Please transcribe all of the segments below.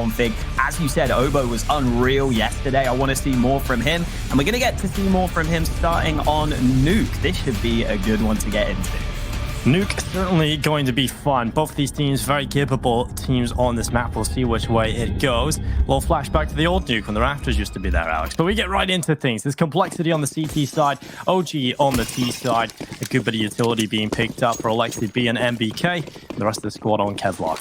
config. As you said, Obo was unreal yesterday. I want to see more from him, and we're going to get to see more from him starting on Nuke. This should be a good one to get into. Nuke certainly going to be fun. Both these teams, very capable teams on this map. We'll see which way it goes. A little flashback to the old Nuke when the Raptors used to be there, Alex. But we get right into things. There's complexity on the CT side, OG on the T side. A good bit of utility being picked up for Alexi B and MBK. And the rest of the squad on Kevlar.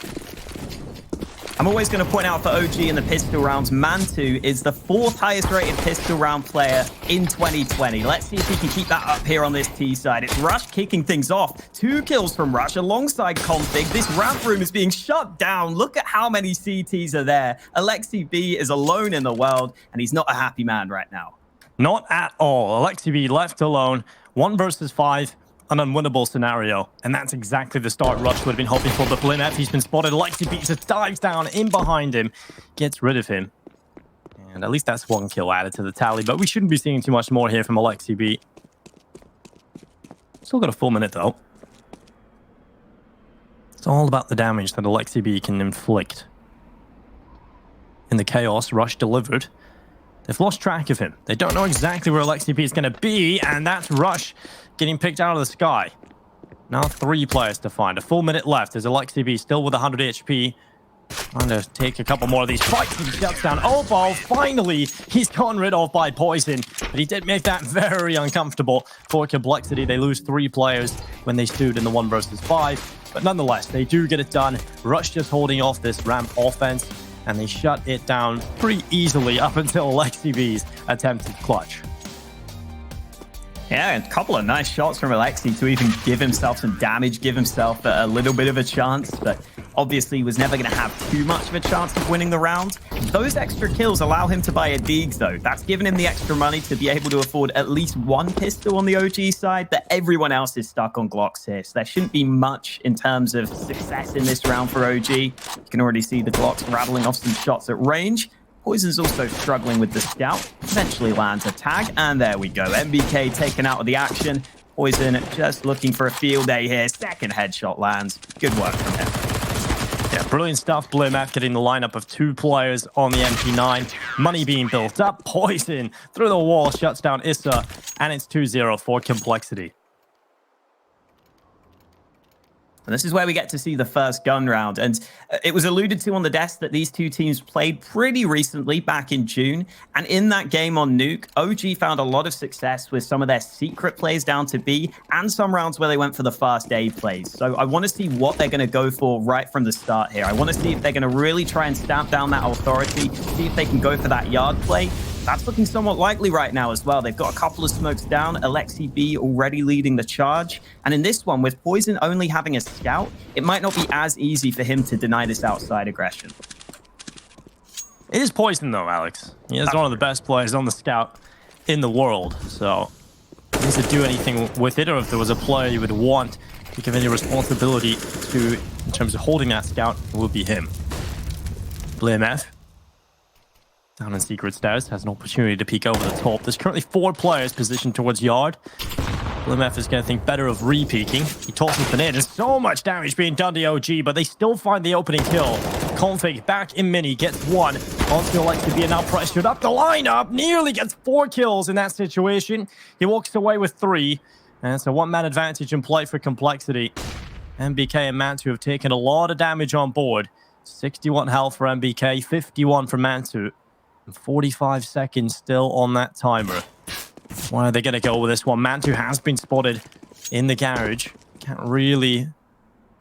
I'm always going to point out for OG in the pistol rounds, Mantu is the 4th highest rated pistol round player in 2020. Let's see if we can keep that up here on this T side. It's Rush kicking things off. 2 kills from Rush alongside Config. This ramp room is being shut down. Look at how many CTs are there. Alexi B is alone in the world, and he's not a happy man right now. Not at all. Alexi B left alone. 1 versus 5. An unwinnable scenario, and that's exactly the start Rush would have been hoping for. But BlimmF, he's been spotted. Alexi B just dives down in behind him, gets rid of him, and at least that's 1 kill added to the tally. But we shouldn't be seeing too much more here from Alexi B. Still got a full minute though. It's all about the damage that Alexi B can inflict. In the chaos, Rush delivered. They've lost track of him. They don't know exactly where Alexi B is going to be, and that's Rush getting picked out of the sky. Now 3 players to find. A full minute left as Alexi B still with 100 HP. Trying to take a couple more of these fights and shuts down Obo. Finally, he's gotten rid of by Poison. But he did make that very uncomfortable for Complexity. They lose 3 players when they stood in the 1 versus 5. But nonetheless, they do get it done. Rush just holding off this ramp offense. And they shut it down pretty easily up until Alexi B's attempted clutch. Yeah, a couple of nice shots from Alexi to even give himself some damage, give himself a little bit of a chance, but obviously was never going to have too much of a chance of winning the round. Those extra kills allow him to buy a Deegs, though. That's given him the extra money to be able to afford at least 1 pistol on the OG side, but everyone else is stuck on Glocks here, so there shouldn't be much in terms of success in this round for OG. You can already see the Glocks rattling off some shots at range. Poison's also struggling with the scout. Eventually lands a tag, and there we go. MBK taken out of the action. Poison just looking for a field day here. 2nd headshot lands. Good work from him. Yeah, brilliant stuff. BlimmF getting the lineup of 2 players on the MP9. Money being built up. Poison through the wall shuts down Issa, and it's 2-0 for Complexity. And this is where we get to see the first gun round. And it was alluded to on the desk that these 2 teams played pretty recently, back in June. And in that game on Nuke, OG found a lot of success with some of their secret plays down to B and some rounds where they went for the fast A plays. So I want to see what they're going to go for right from the start here. I want to see if they're going to really try and stamp down that authority, see if they can go for that yard play. That's looking somewhat likely right now as well. They've got a couple of smokes down. Alexi B already leading the charge. And in this one, with Poison only having a scout, it might not be as easy for him to deny this outside aggression. It is Poison, though, Alex. He is one of the best players on the scout in the world. So he needs to do anything with it, or if there was a player you would want to give any responsibility to in terms of holding that scout, it would be him. BlimmF. Down in secret stairs, has an opportunity to peek over the top. There's currently 4 players positioned towards yard. BlimmF is going to think better of re-peeking. He tosses it in. There's so much damage being done to OG, but they still find the opening kill. Config back in mini, gets 1. Also likes to be now pressured up the lineup. Nearly gets 4 kills in that situation. He walks away with 3. And it's a 1-man advantage in play for Complexity. MBK and Mantu have taken a lot of damage on board. 61 health for MBK, 51 for Mantu. 45 seconds still on that timer. Why are they going to go with this one? Mantu has been spotted in the garage. Can't really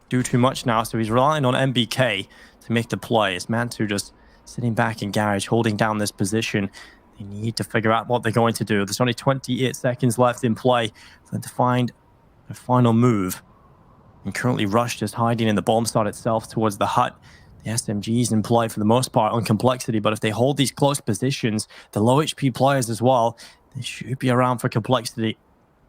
do too much now, so he's relying on MBK to make the plays. Mantu just sitting back in garage, holding down this position. They need to figure out what they're going to do. There's only 28 seconds left in play for them to find a final move. And currently Rush just hiding in the bomb site itself towards the hut. The SMG's in play for the most part on Complexity, but if they hold these close positions, the low HP players as well, they should be around for Complexity.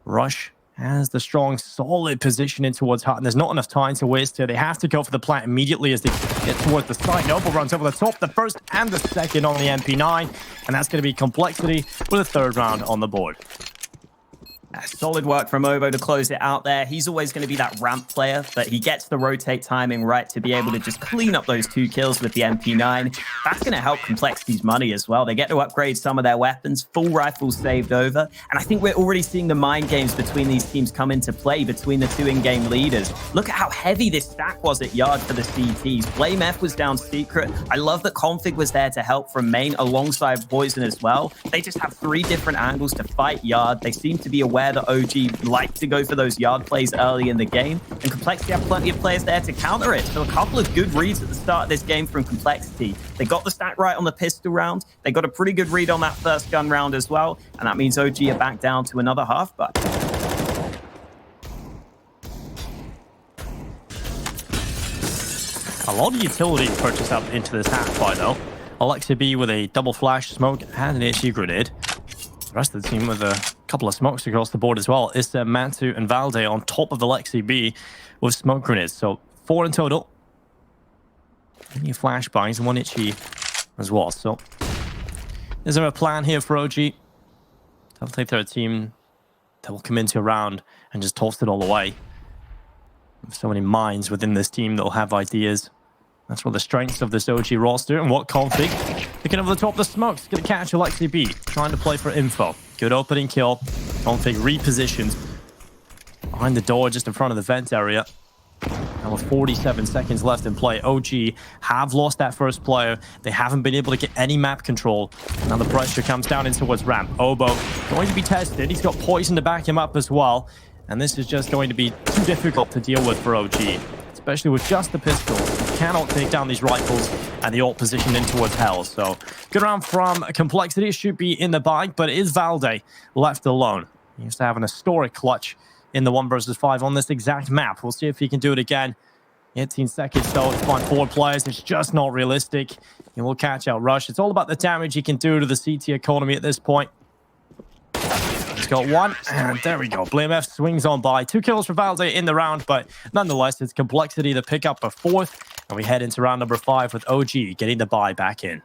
Rush has the strong, solid position in towards hut, and there's not enough time to waste here. They have to go for the plant immediately as they get towards the side. Noble runs over the top, the 1st and the 2nd on the MP9, and that's going to be Complexity with a 3rd round on the board. Solid work from Obo to close it out there. He's always going to be that ramp player, but he gets the rotate timing right to be able to just clean up those 2 kills with the MP9. That's going to help Complexity's money as well. They get to upgrade some of their weapons, full rifles saved over, and I think we're already seeing the mind games between these teams come into play between the 2 in-game leaders. Look at how heavy this stack was at Yard for the CTs. Blame F was down Secret. I love that Config was there to help from main alongside Poison as well. They just have 3 different angles to fight Yard. They seem to be aware that OG like to go for those Yard plays early in the game, and Complexity have plenty of players there to counter it. So a couple of good reads at the start of this game from Complexity. They got the stack right on the pistol round. They got a pretty good read on that first gun round as well, and that means OG are back down to another half buck. A lot of utility purchased up into this half fight though. Alexi B with a double flash smoke and an HE grenade. The rest of the team with a couple of smokes across the board as well. It's Mantu and Valde on top of Alexi B with smoke grenades. So 4 in total. Any flashbangs and 1 HE as well. So is there a plan here for OG? I don't think they're a team that will come into a round and just toss it all away. There's so many minds within this team that will have ideas. That's one of the strengths of this OG roster. And what Config? Picking over the top of the smokes. Going to catch Alexi B. Trying to play for info. Good opening kill. Config repositioned behind the door just in front of the vent area. And with 47 seconds left in play, OG have lost that first player. They haven't been able to get any map control. Now the pressure comes down in towards ramp. Obo going to be tested. He's got Poison to back him up as well. And this is just going to be too difficult to deal with for OG, especially with just the pistol. You cannot take down these rifles and the ult position in towards hell. So good round from Complexity. It should be in the bag, but it is Valde left alone. He used to have an historic clutch in the 1 versus 5 on this exact map. We'll see if he can do it again. 18 seconds though to find 4 players. It's just not realistic. He will catch out Rush. It's all about the damage he can do to the CT economy at this point. He's got 1, and there we go. Blame F swings on by. 2 kills for Valde in the round, but nonetheless, it's Complexity to pick up a 4th, and we head into round number 5 with OG getting the buy back in.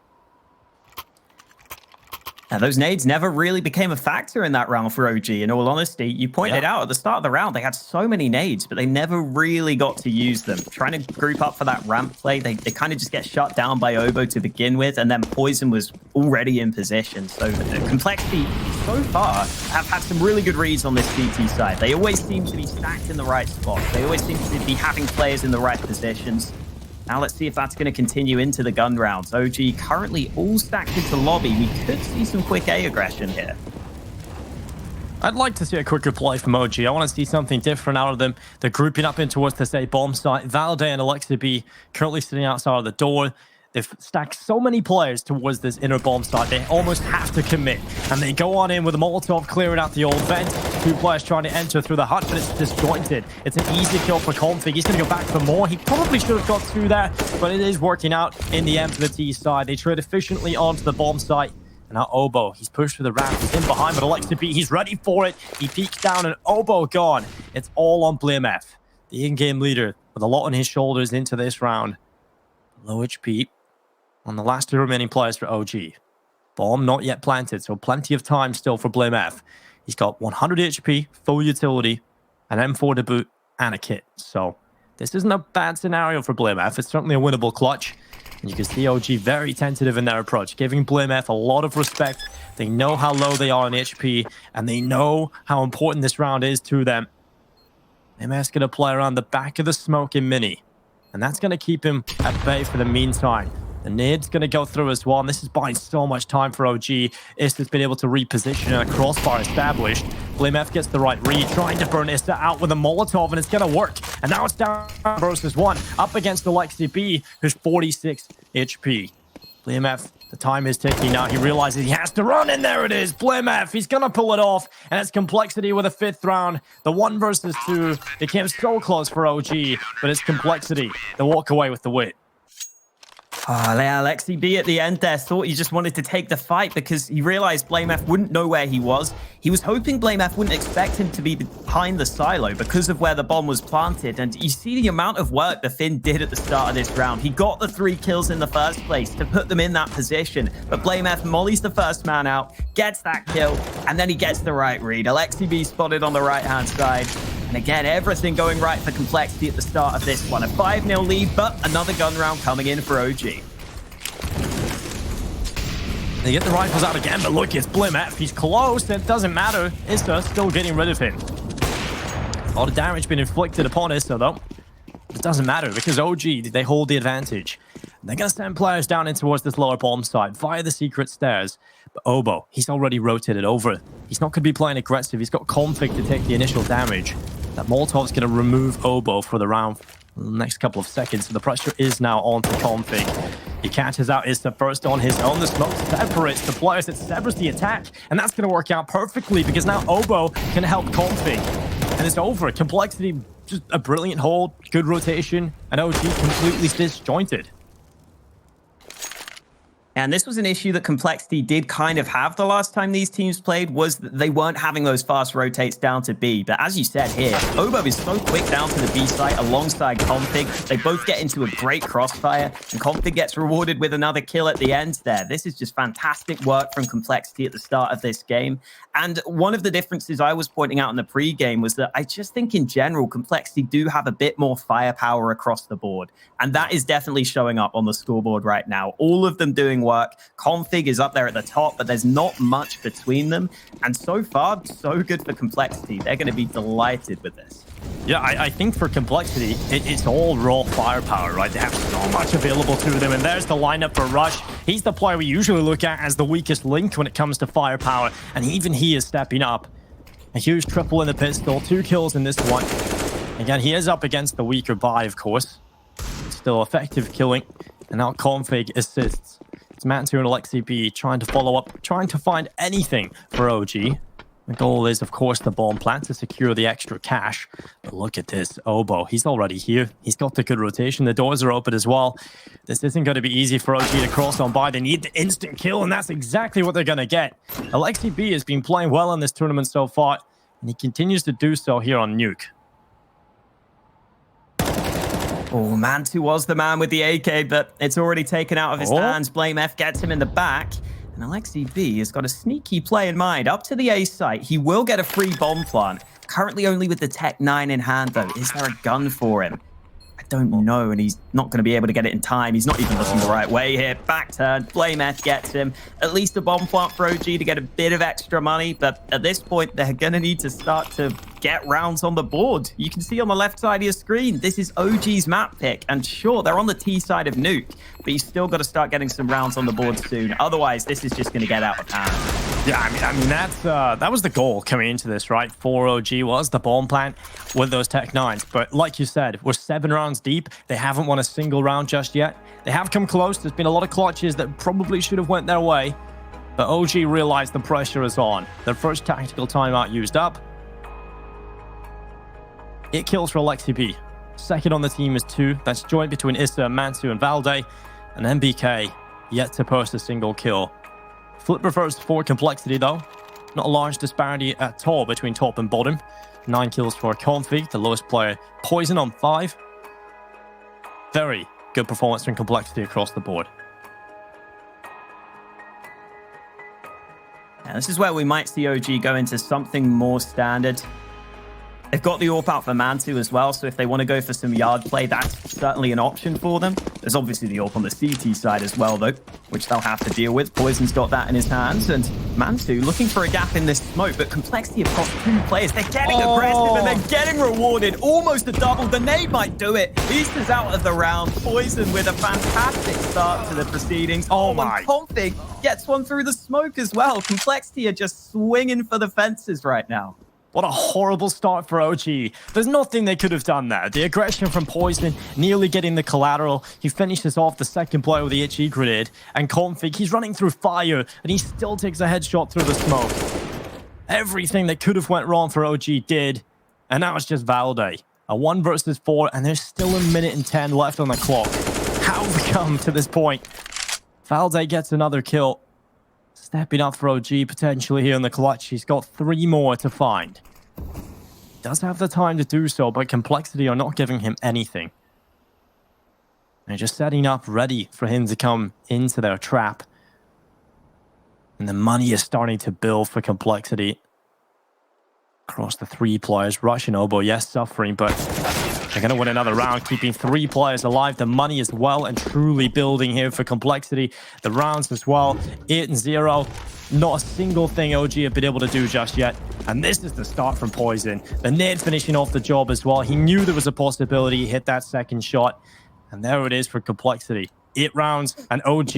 And those nades never really became a factor in that round for OG, in all honesty. You pointed out at the start of the round, they had so many nades, but they never really got to use them. Trying to group up for that ramp play, they kind of just get shut down by Obo to begin with, and then Poison was already in position. So Complexity, so far, have had some really good reads on this CT side. They always seem to be stacked in the right spot. They always seem to be having players in the right positions. Now let's see if that's going to continue into the gun rounds. OG currently all stacked into lobby. We could see some quick A aggression here. I'd like to see a quicker play from OG. I want to see something different out of them. They're grouping up in towards this A bomb site. Valde and Alexi B currently sitting outside of the door. They've stacked so many players towards this inner bomb site. They almost have to commit. And they go on in with a Molotov clearing out the old vent. 2 players trying to enter through the hut, but it's disjointed. It's an easy kill for Config. He's going to go back for more. He probably should have got through there, but it is working out in the end for the T side. They trade efficiently onto the bomb site. And now Obo, he's pushed through the ramp. He's in behind, but Alexi B, he's ready for it. He peeks down and Obo gone. It's all on Blame F, the in-game leader, with a lot on his shoulders into this round. Low HP on the last 2 remaining players for OG. Bomb not yet planted, so plenty of time still for Blame F. He's got 100 HP, full utility, an M4 to boot, and a kit. So this isn't a bad scenario for Blame F. It's certainly a winnable clutch. And you can see OG very tentative in their approach, giving Blame F a lot of respect. They know how low they are in HP, and they know how important this round is to them. Blame F's going to play around the back of the smoke in mini, and that's going to keep him at bay for the meantime. The nade's going to go through as well, and this is buying so much time for OG. Ista's been able to reposition and a crossbar established. Blame F gets the right read, trying to burn Ista out with a Molotov, and it's going to work. And now it's down versus 1, up against Alexi B, who's 46 HP. Blame F, the time is ticking now. He realizes he has to run, and there it is. Blame F, he's going to pull it off, and it's Complexity with a 5th round. The 1 versus 2 became so close for OG, but it's Complexity. They walk away with the win. Oh, yeah, Alexi B at the end there thought he just wanted to take the fight because he realized BlameF wouldn't know where he was. He was hoping BlameF wouldn't expect him to be behind the silo because of where the bomb was planted. And you see the amount of work the Finn did at the start of this round. He got the 3 kills in the first place to put them in that position. But BlameF mollies the first man out, gets that kill, and then he gets the right read. Alexi B spotted on the right-hand side. And again, everything going right for Complexity at the start of this one. A 5-0 lead, but another gun round coming in for OG. They get the rifles out again, but look, it's BlameF. He's close, and it doesn't matter. Issa still getting rid of him. A lot of damage being inflicted upon Issa, though. It doesn't matter, because OG, they hold the advantage. They're going to send players down in towards this lower bomb site via the secret stairs. But Obo, he's already rotated over. He's not going to be playing aggressive. He's got config to take the initial damage. That Molotov's going to remove Obo for the round for the next couple of seconds. So the pressure is now on to config. He catches out Issa first on his own. The smoke separates the players. It severs the attack. And that's going to work out perfectly because now Obo can help config. And it's over. Complexity, just a brilliant hold, good rotation, and OG completely disjointed. And this was an issue that Complexity did kind of have the last time these teams played, was that they weren't having those fast rotates down to B. But as you said here, Obo is so quick down to the B site alongside Config. They both get into a great crossfire, and Config gets rewarded with another kill at the end there. This is just fantastic work from Complexity at the start of this game. And one of the differences I was pointing out in the pre-game was that I just think in general, Complexity do have a bit more firepower across the board. And that is definitely showing up on the scoreboard right now. All of them doing work. Config is up there at the top, but there's not much between them. And so far, so good for Complexity. They're going to be delighted with this. Yeah, I think for Complexity, it's all raw firepower, right? They have so much available to them, and there's the lineup for Rush. He's the player we usually look at as the weakest link when it comes to firepower, and even he is stepping up. A huge triple in the pistol, 2 kills in this one. Again, he is up against the weaker buy, of course. Still effective killing, and now Config assists. It's Mantu and Alexi B trying to follow up, trying to find anything for OG. The goal is, of course, the bomb plant to secure the extra cash. But look at this. Obo, he's already here. He's got the good rotation. The doors are open as well. This isn't going to be easy for OG to cross on by. They need the instant kill, and that's exactly what they're going to get. Alexi B has been playing well in this tournament so far, and he continues to do so here on Nuke. Oh, Mantu was the man with the AK, but it's already taken out of his hands. BlameF gets him in the back. And Alexi B has got a sneaky play in mind. Up to the A site, he will get a free bomb plant. Currently only with the Tech 9 in hand, though. Is there a gun for him? I don't know, and he's not going to be able to get it in time. He's not even looking the right way here. Back turn, BlameF gets him. At least a bomb plant for OG to get a bit of extra money, but at this point, they're going to need to start to get rounds on the board. You can see on the left side of your screen, this is OG's map pick, and sure, they're on the T side of Nuke, but you still got to start getting some rounds on the board soon. Otherwise, this is just going to get out of hand. Yeah, I mean that was the goal coming into this, right? For OG was the bomb plant with those Tech 9s. But like you said, we're 7 rounds deep. They haven't won a single round just yet. They have come close. There's been a lot of clutches that probably should have went their way. But OG realized the pressure is on. Their first tactical timeout used up. 8 kills for Alexi B. Second on the team is 2. That's joint between Issa, Mantu, and Valde. And MBK yet to post a single kill. Flip reverse for Complexity, though. Not a large disparity at all between top and bottom. 9 kills for Config, the lowest player. Poison on 5. Very good performance from Complexity across the board. Now, this is where we might see OG go into something more standard. They've got the AWP out for Mantu as well, so if they want to go for some yard play, that's certainly an option for them. There's obviously the AWP on the CT side as well, though, which they'll have to deal with. Poison's got that in his hands, and Mantu looking for a gap in this smoke, but Complexity across 2 players. They're getting aggressive, and they're getting rewarded. Almost a double. The nade might do it. East is out of the round. Poison with a fantastic start to the proceedings. Oh my. And Config gets one through the smoke as well. Complexity are just swinging for the fences right now. What a horrible start for OG. There's nothing they could have done there. The aggression from Poison, nearly getting the collateral. He finishes off the second player with the HE grenade. And Config, he's running through fire, and he still takes a headshot through the smoke. Everything that could have went wrong for OG did. And now it's just Valde. A 1 versus 4, and there's still 1 minute and 10 left on the clock. How have we come to this point? Valde gets another kill. Stepping up for OG potentially here in the clutch. He's got 3 more to find. Does have the time to do so, but Complexity are not giving him anything. They're just setting up ready for him to come into their trap. And the money is starting to build for Complexity. Across the 3 players, Rush and Obo, yes, suffering, but they're going to win another round, keeping 3 players alive. The money is well and truly building here for Complexity. The rounds as well, 8 and 0. Not a single thing OG have been able to do just yet. And this is the start from Poison. The nade finishing off the job as well. He knew there was a possibility. He hit that second shot. And there it is for Complexity. 8 rounds, and OG,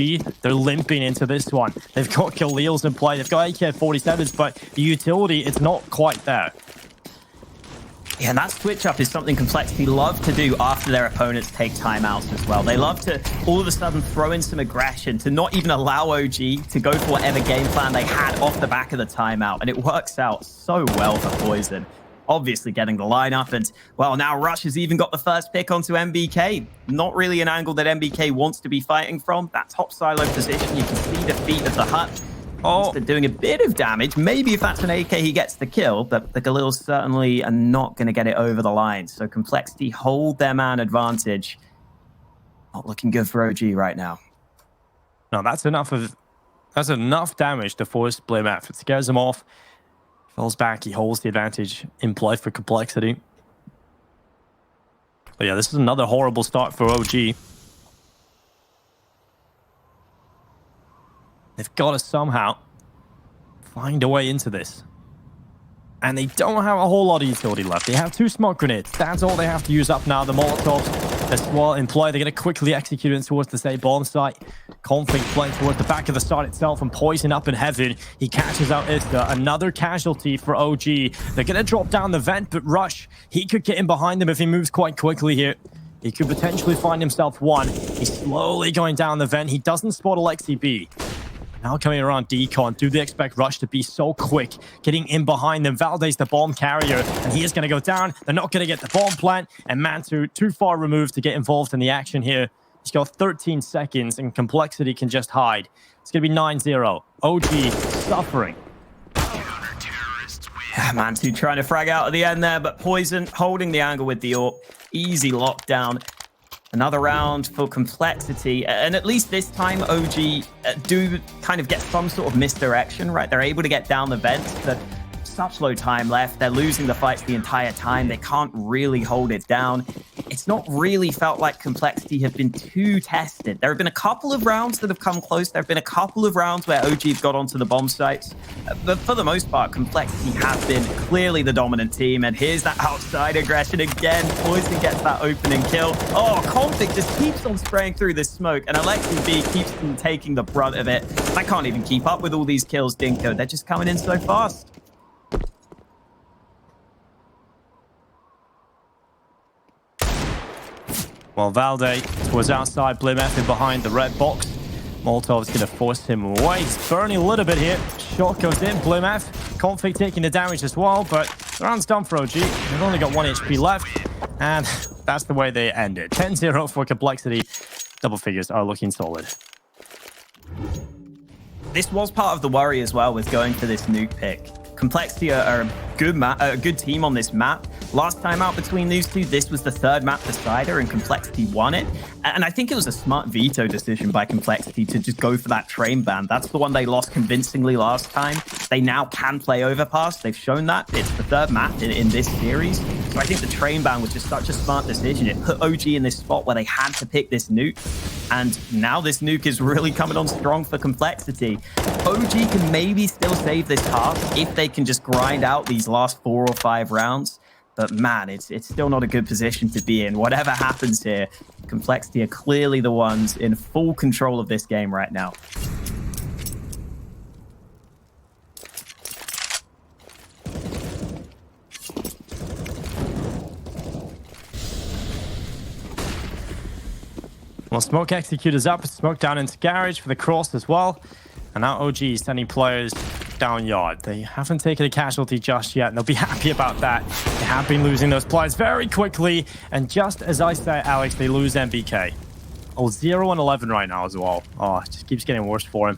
they're limping into this one. They've got Khalils in play. They've got AK-47s, but the utility, it's not quite there. Yeah, and that switch up is something Complexity love to do after their opponents take timeouts as well. They love to all of a sudden throw in some aggression to not even allow OG to go for whatever game plan they had off the back of the timeout. And it works out so well for Poison. Obviously getting the lineup, and well, now Rush has even got the first pick onto MBK. Not really an angle that MBK wants to be fighting from. That top silo position, you can see the feet of the hut. Oh, they're doing a bit of damage. Maybe if that's an AK, he gets the kill, but the Khalils certainly are not going to get it over the line. So Complexity hold their man advantage. Not looking good for OG right now. No, that's enough damage to force Blame F. It scares him off. Falls back, he holds the advantage in play for Complexity. But yeah, this is another horrible start for OG. They've got to somehow find a way into this. And they don't have a whole lot of utility left. They have 2 smoke grenades. That's all they have to use up now. The Molotovs as well in play. They're going to quickly execute it towards the same bomb site. Conflict playing towards the back of the site itself, and Poison up in heaven. He catches out Ista. Another casualty for OG. They're going to drop down the vent, but Rush, he could get in behind them if he moves quite quickly here. He could potentially find himself one. He's slowly going down the vent. He doesn't spot Alexi B. Now coming around Decon, do they expect Rush to be so quick? Getting in behind them, Valde's the bomb carrier, and he is going to go down. They're not going to get the bomb plant, and Mantu too far removed to get involved in the action here. He's got 13 seconds, and Complexity can just hide. It's going to be 9-0. OG suffering. Mantu trying to frag out at the end there, but Poison holding the angle with the AWP. Easy lockdown. Another round for Complexity, and at least this time OG do kind of get some sort of misdirection, right? They're able to get down the vents, but such low time left. They're losing the fights the entire time. They can't really hold it down. It's not really felt like Complexity have been too tested. There have been a couple of rounds that have come close. There have been a couple of rounds where OG have got onto the bomb sites. But for the most part, Complexity has been clearly the dominant team. And here's that outside aggression again. Poison gets that opening kill. Oh, Conflict just keeps on spraying through this smoke. And Alexi B keeps on taking the brunt of it. I can't even keep up with all these kills, Dinko. They're just coming in so fast. Well, Valde was outside, Blimf in behind the red box. Molotov's going to force him away. He's burning a little bit here. Shot goes in, Blimf. Conflict taking the damage as well, but the round's done for OG. They've only got 1 HP left, and that's the way they end it. 10-0 for Complexity. Double figures are looking solid. This was part of the worry as well with going for this Nuke pick. Complexity are a good team on this map. Last time out between these two, this was the 3rd map decider, and Complexity won it. And I think it was a smart veto decision by Complexity to just go for that train ban. That's the one they lost convincingly last time. They now can play Overpass. They've shown that. It's the 3rd map in this series. So I think the train ban was just such a smart decision. It put OG in this spot where they had to pick this Nuke. And now this Nuke is really coming on strong for Complexity. OG can maybe still save this half if they can just grind out these last 4 or 5 rounds. But man, it's still not a good position to be in. Whatever happens here, Complexity are clearly the ones in full control of this game right now. Well, Smoke Executor's up. Smoke down into Garage for the cross as well. And now OG is sending players down yard. They haven't taken a casualty just yet, and they'll be happy about that. They have been losing those players very quickly. And just as I say, Alex, they lose MBK. Oh, 0 and 11 right now as well. Oh, it just keeps getting worse for him.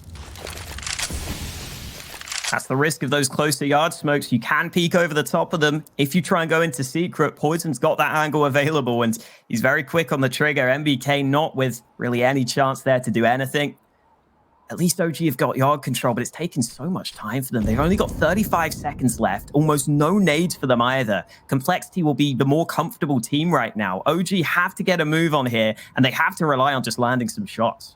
That's the risk of those closer yard smokes. You can peek over the top of them. If you try and go into secret, Poison's got that angle available, and he's very quick on the trigger. MBK not with really any chance there to do anything. At least OG have got yard control, but it's taken so much time for them. They've only got 35 seconds left, almost no nades for them either. Complexity will be the more comfortable team right now. OG have to get a move on here, and they have to rely on just landing some shots.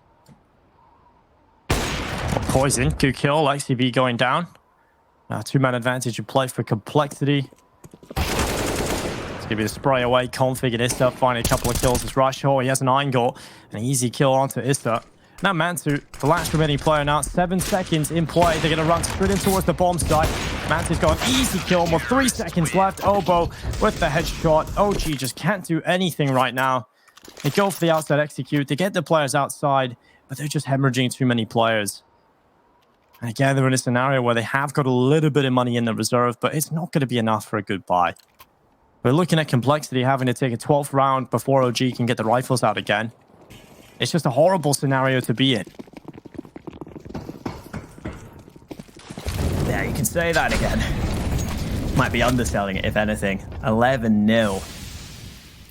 Poison, good kill. XCV going down. Two-man advantage in play for Complexity. It's going to be the spray away. Config and Issa finding a couple of kills as Rush. Oh, he has an angle. An easy kill onto Issa. Now Mantu, the last remaining player now. 7 seconds in play. They're going to run straight in towards the bomb site. Mantu's got an easy kill. More 3 seconds left. Oboe with the headshot. OG just can't do anything right now. They go for the outside execute. They get the players outside, but they're just hemorrhaging too many players. And again, they're in a scenario where they have got a little bit of money in the reserve, but it's not going to be enough for a good buy. We're looking at Complexity having to take a 12th round before OG can get the rifles out again. It's just a horrible scenario to be in. Yeah, you can say that again. Might be underselling it, if anything. 11-0.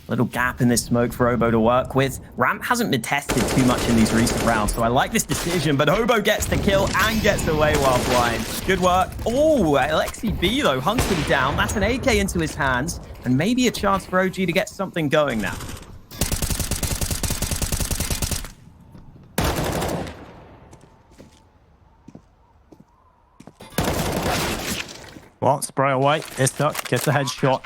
Little gap in this smoke for Oboe to work with. Ramp hasn't been tested too much in these recent rounds, so I like this decision, but Oboe gets the kill and gets away while blind. Good work. Oh, Alexi B, though, hunts him down. That's an AK into his hands, and maybe a chance for OG to get something going now. Well, spray away. Issa gets the headshot.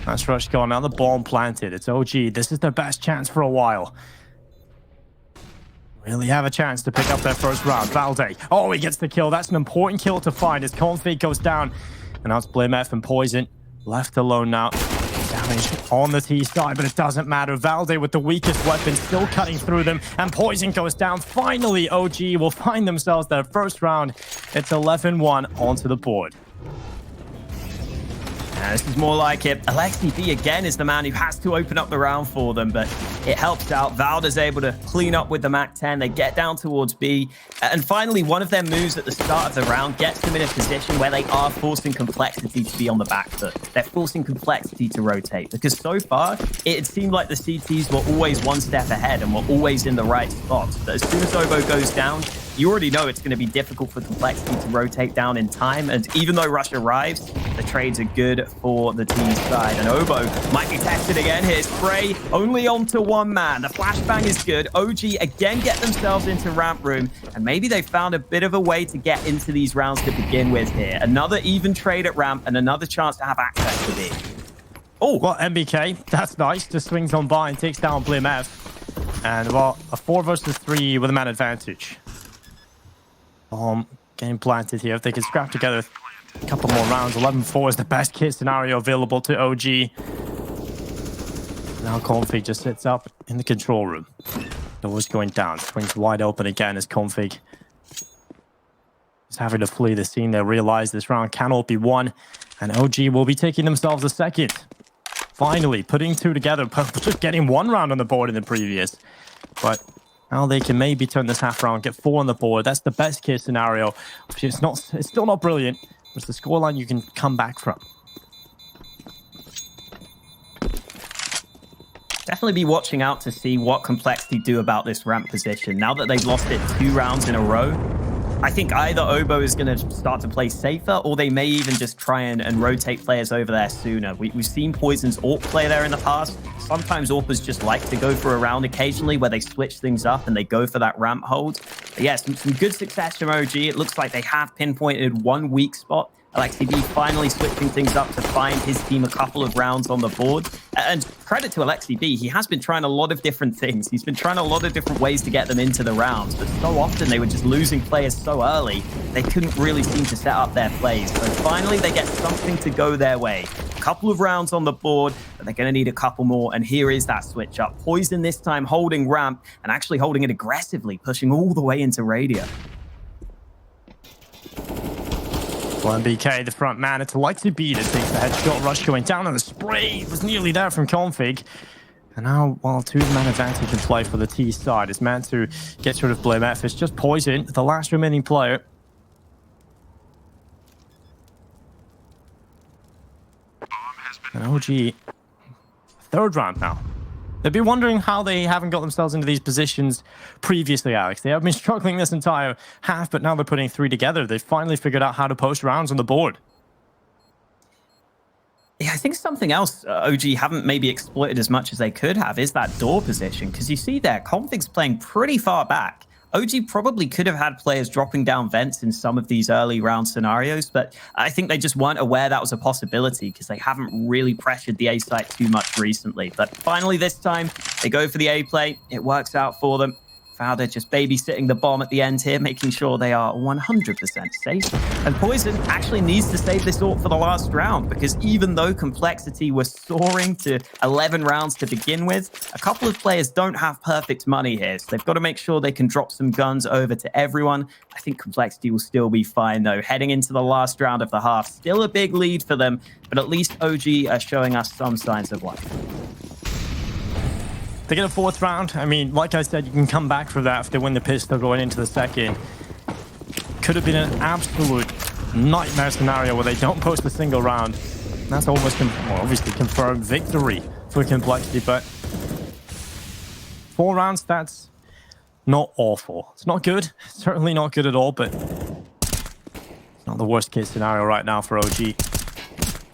That's Rush gone. Now the bomb planted. It's OG. This is their best chance for a while. Really have a chance to pick up their first round. Valde. Oh, he gets the kill. That's an important kill to find as Config goes down. And now it's BlameF and Poison. Left alone now. Damage on the T side, but it doesn't matter. Valde with the weakest weapon still cutting through them. And Poison goes down. Finally, OG will find themselves their first round. It's 11-1 onto the board. This is more like it. Alexi B again is the man who has to open up the round for them, but it helps out. Valda's able to clean up with the MAC-10. They get down towards B. And finally, one of their moves at the start of the round gets them in a position where they are forcing Complexity to be on the back foot. They're forcing Complexity to rotate, because so far, it seemed like the CTs were always one step ahead and were always in the right spots. But as soon as Oboe goes down, you already know it's going to be difficult for Complexity to rotate down in time. And even though Rush arrives, the trades are good for the team's side. And Oboe might be tested again here. Spray only onto one man. The flashbang is good. OG again get themselves into ramp room. And maybe they found a bit of a way to get into these rounds to begin with here. Another even trade at ramp and another chance to have access to B. Oh, well, MBK, that's nice. Just swings on by and takes down BlameF. And, well, a 4 versus 3 with a man advantage. Bomb getting planted here. If they can scrap together a couple more rounds, 11-4 is the best case scenario available to OG. Now Config just sits up in the control room. Doors going down. Swings wide open again as Config is having to flee the scene. They realize this round cannot be won, and OG will be taking themselves a second. Finally, putting two together, just getting one round on the board in the previous. But now they can maybe turn this half round, get 4 on the board. That's the best case scenario. It's still not brilliant. It's the scoreline you can come back from. Definitely be watching out to see what Complexity do about this ramp position. Now that they've lost it 2 rounds in a row, I think either Oboe is going to start to play safer, or they may even just try and rotate players over there sooner. We've seen Poison's AWP play there in the past. Sometimes AWPers just like to go for a round occasionally where they switch things up and they go for that ramp hold. But yeah, some good success from OG. It looks like they have pinpointed one weak spot. Alexi B finally switching things up to find his team a couple of rounds on the board. And credit to Alexi B, he has been trying a lot of different things. He's been trying a lot of different ways to get them into the rounds, but so often they were just losing players so early, they couldn't really seem to set up their plays. So finally, they get something to go their way. A couple of rounds on the board, but they're going to need a couple more, and here is that switch up. Poison this time holding ramp, and actually holding it aggressively, pushing all the way into radio. Well, MBK, the front man, it's Alexi B that takes the headshot. Rush going down, and the spray was nearly there from Config. And now, while two man advantage can play for the T side, it's meant to get rid of Blame F. It's just Poison, the last remaining player. And OG, third round now. They'd be wondering how they haven't got themselves into these positions previously, Alex. They have been struggling this entire half, but now they're putting three together. They've finally figured out how to post rounds on the board. Yeah, I think something else OG haven't maybe exploited as much as they could have is that door position. Because you see there, Config's playing pretty far back. OG probably could have had players dropping down vents in some of these early round scenarios, but I think they just weren't aware that was a possibility because they haven't really pressured the A site too much recently. But finally this time, they go for the A play. It works out for them. Valda just babysitting the bomb at the end here, making sure they are 100% safe. And Poison actually needs to save this AWP for the last round, because even though Complexity was soaring to 11 rounds to begin with, a couple of players don't have perfect money here, so they've got to make sure they can drop some guns over to everyone. I think Complexity will still be fine, though. Heading into the last round of the half, still a big lead for them, but at least OG are showing us some signs of life. They get a fourth round. I mean, like I said, you can come back for that if they win the pistol going into the second. Could have been an absolute nightmare scenario where they don't post a single round. That's almost, obviously, confirmed victory for Complexity, but 4 rounds, that's not awful. It's not good. Certainly not good at all, but it's not the worst case scenario right now for OG.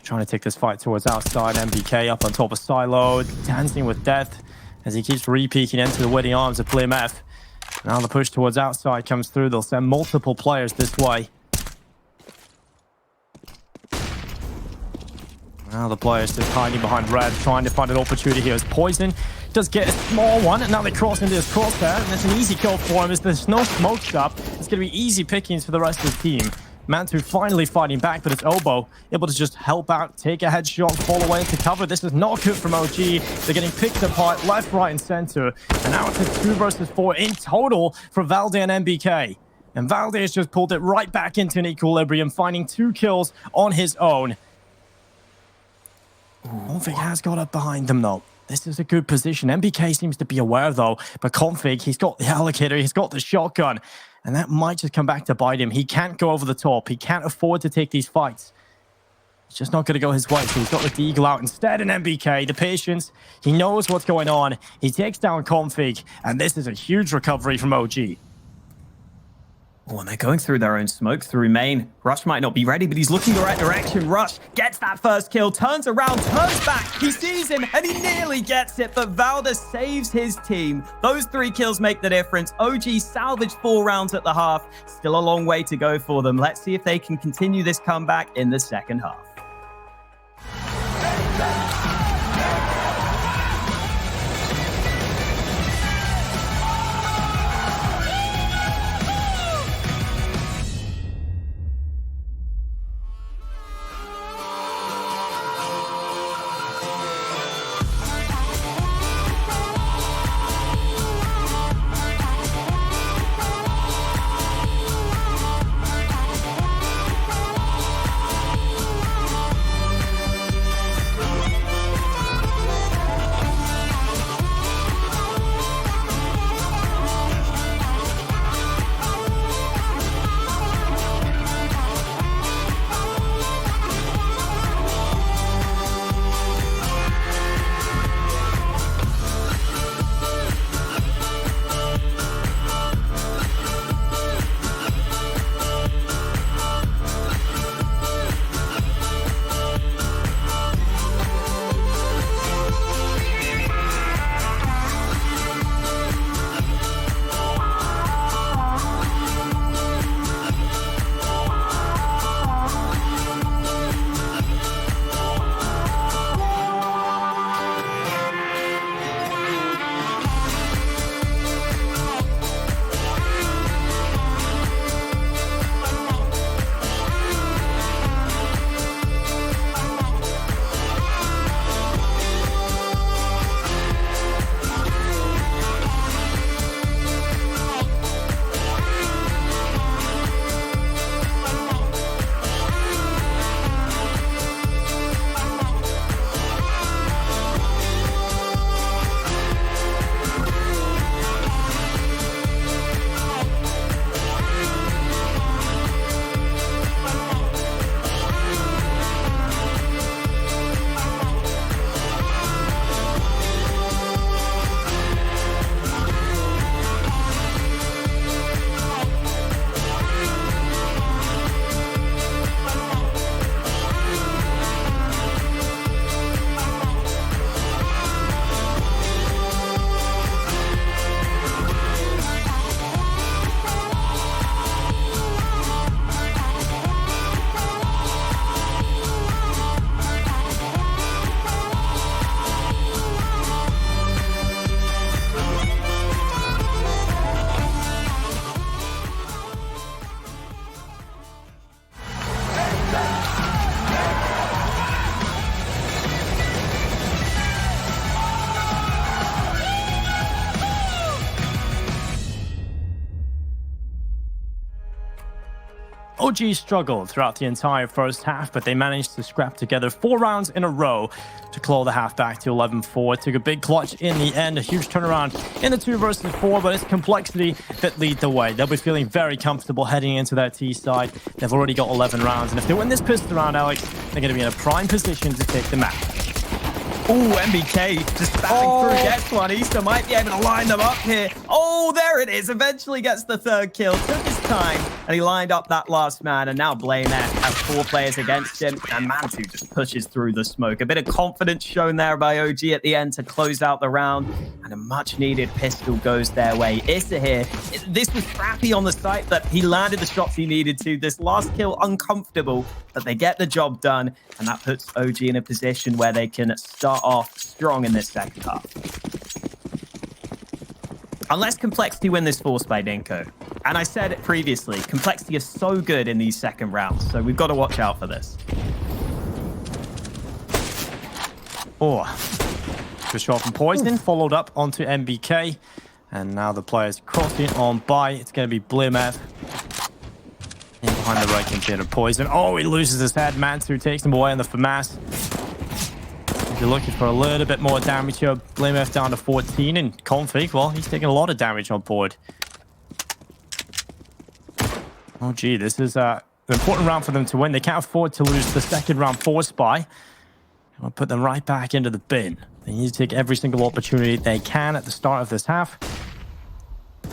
Trying to take this fight towards outside. MBK up on top of Silo, dancing with death as he keeps re-peeking into the waiting arms of Blame F. Now the push towards outside comes through. They'll send multiple players this way. Now the players just hiding behind red, trying to find an opportunity here as Poison does get a small one, and now they cross into his crosshair, and it's an easy kill for him as there's no smoke up. It's going to be easy pickings for the rest of the team. Mantu finally fighting back, but it's Oboe able to just help out, take a headshot, fall away into cover. This is not good from OG. They're getting picked apart left, right, and center. And now it's a 2 versus 4 in total for Valde and MBK. And Valde has just pulled it right back into an equilibrium, finding 2 kills on his own. Config has got up behind them, though. This is a good position. MBK seems to be aware, though. But Config, he's got the allocator, he's got the shotgun. And that might just come back to bite him. He can't go over the top. He can't afford to take these fights. It's just not going to go his way. So he's got the Deagle out instead. And MBK, the patience, he knows what's going on. He takes down Config. And this is a huge recovery from OG. Oh, and they're going through their own smoke through main. Rush might not be ready, but he's looking the right direction. Rush gets that first kill, turns around, turns back. He sees him, and he nearly gets it, but Valda saves his team. Those 3 kills make the difference. OG salvaged 4 rounds at the half. Still a long way to go for them. Let's see if they can continue this comeback in the second half. OG struggled throughout the entire first half, but they managed to scrap together 4 rounds in a row to claw the half back to 11-4. Took a big clutch in the end, a huge turnaround in the 2 versus 4, but it's complexity that lead the way. They'll be feeling very comfortable heading into their T side. They've already got 11 rounds, and if they win this pistol round, Alex, they're going to be in a prime position to take the map. Ooh, MBK just spamming through, gets one. Easter might be able to line them up here. Oh, there it is. Eventually gets the 3rd kill. Took his time, and he lined up that last man. And now DreamHack has 4 players against him, and Mantu just pushes through the smoke. A bit of confidence shown there by OG at the end to close out the round, and a much-needed pistol goes their way. Issa here, this was scrappy on the site, but he landed the shots he needed to. This last kill, uncomfortable, but they get the job done, and that puts OG in a position where they can start off strong in this second half. Unless Complexity win this force by Dinko. And I said it previously, Complexity is so good in these second rounds, so we've got to watch out for this. Oh, good shot from Poison, followed up onto MBK. And now the players crossing on by. It's going to be DreamHack. In behind the right container, Poison. Oh, he loses his head. Mansu takes him away on the FAMAS. If you're looking for a little bit more damage here, DreamHack down to 14, and Config, well, he's taking a lot of damage on board. Oh, gee, this is an important round for them to win. They can't afford to lose the second round force by. I'll put them right back into the bin. They need to take every single opportunity they can at the start of this half